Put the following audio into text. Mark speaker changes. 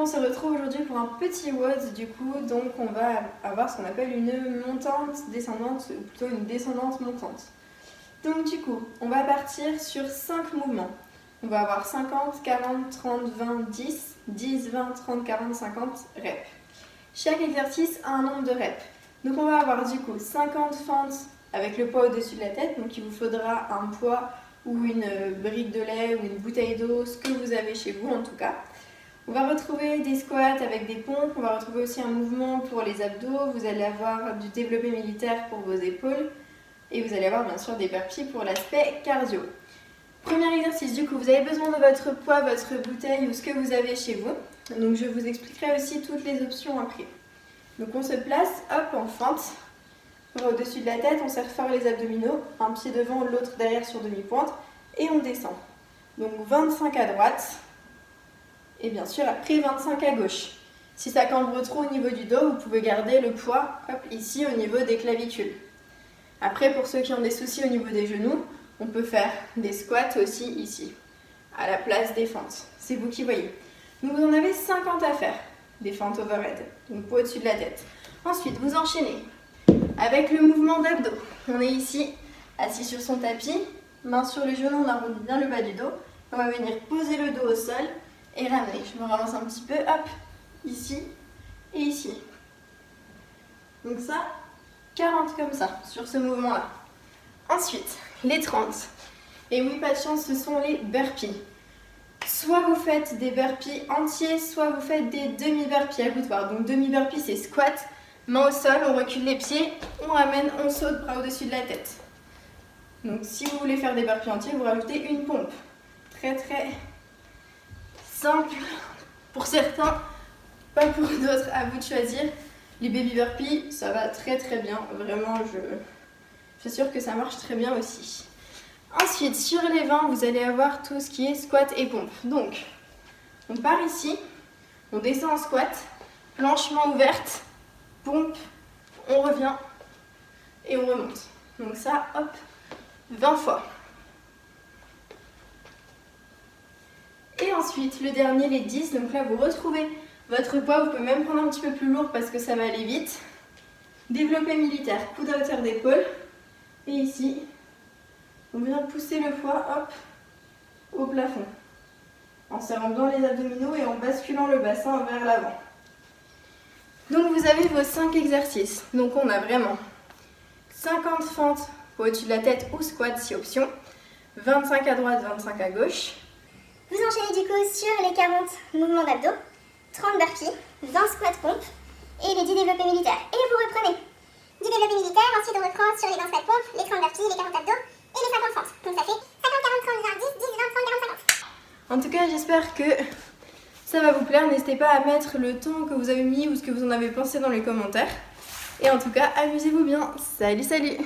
Speaker 1: on se retrouve aujourd'hui pour un petit WOD du coup, donc on va avoir ce qu'on appelle une montante descendante, ou plutôt une descendante montante. Donc du coup, on va partir sur 5 mouvements. On va avoir 50, 40, 30, 20, 10, 10, 20, 30, 40, 50 reps. Chaque exercice a un nombre de reps. Donc on va avoir du coup 50 fentes avec le poids au-dessus de la tête, donc il vous faudra un poids ou une brique de lait ou une bouteille d'eau, ce que vous avez chez vous en tout cas. On va retrouver des squats avec des pompes, on va retrouver aussi un mouvement pour les abdos, vous allez avoir du développé militaire pour vos épaules et vous allez avoir bien sûr des burpees pour l'aspect cardio. Premier exercice, du coup, vous avez besoin de votre poids, votre bouteille ou ce que vous avez chez vous. Donc je vous expliquerai aussi toutes les options après. Donc on se place, hop, en fente, au-dessus de la tête, on serre fort les abdominaux, un pied devant, l'autre derrière sur demi-pointe et on descend. Donc 25 à droite. Et bien sûr, après 25 à gauche. Si ça cambre trop au niveau du dos, vous pouvez garder le poids hop, ici au niveau des clavicules. Après, pour ceux qui ont des soucis au niveau des genoux, on peut faire des squats aussi ici, à la place des fentes. C'est vous qui voyez. Donc vous en avez 50 à faire, des fentes overhead, donc poids au-dessus de la tête. Ensuite, vous enchaînez avec le mouvement d'abdos. On est ici, assis sur son tapis, main sur les genoux, on arrondit bien le bas du dos. On va venir poser le dos au sol et ramener. Je me ramasse un petit peu, hop, ici et ici. Donc ça, 40 comme ça, sur ce mouvement-là. Ensuite, les 30. Et oui, pas de chance, ce sont les burpees. Soit vous faites des burpees entiers, soit vous faites des demi-burpees à vous de voir. Donc demi-burpee, c'est squat, main au sol, on recule les pieds, on ramène, on saute, bras au-dessus de la tête. Donc si vous voulez faire des burpees entiers, vous rajoutez une pompe. Très très simple pour certains, pas pour d'autres, à vous de choisir. Les baby burpees, ça va très très bien, vraiment je suis sûre que ça marche très bien aussi. Ensuite, sur les 20, vous allez avoir tout ce qui est squat et pompe. Donc, on part ici, on descend en squat, planche main ouverte, pompe, on revient et on remonte. Donc ça, hop, 20 fois. Et ensuite, le dernier, les 10, donc là vous retrouvez votre poids, vous pouvez même prendre un petit peu plus lourd parce que ça va aller vite. Développé militaire, coude à hauteur d'épaule. Et ici, on vient pousser le poids, hop, au plafond. En serrant bien les abdominaux et en basculant le bassin vers l'avant. Donc vous avez vos 5 exercices. Donc on a vraiment 50 fentes au-dessus de la tête ou squat si option. 25 à droite, 25 à gauche.
Speaker 2: Vous enchaînez du coup sur les 40 mouvements d'abdos, 30 burpees, 20 squats pompes et les 10 développés militaires. Et vous reprenez du développé militaire, ensuite on reprend sur les 20 squats pompes, les 30 burpees, les 40 abdos et les 50 fentes. Donc ça fait 50, 40, 30, 20, 10, 10, 20, 30, 40, 50.
Speaker 1: En tout cas, j'espère que ça va vous plaire. N'hésitez pas à mettre le temps que vous avez mis ou ce que vous en avez pensé dans les commentaires. Et en tout cas, amusez-vous bien. Salut, salut!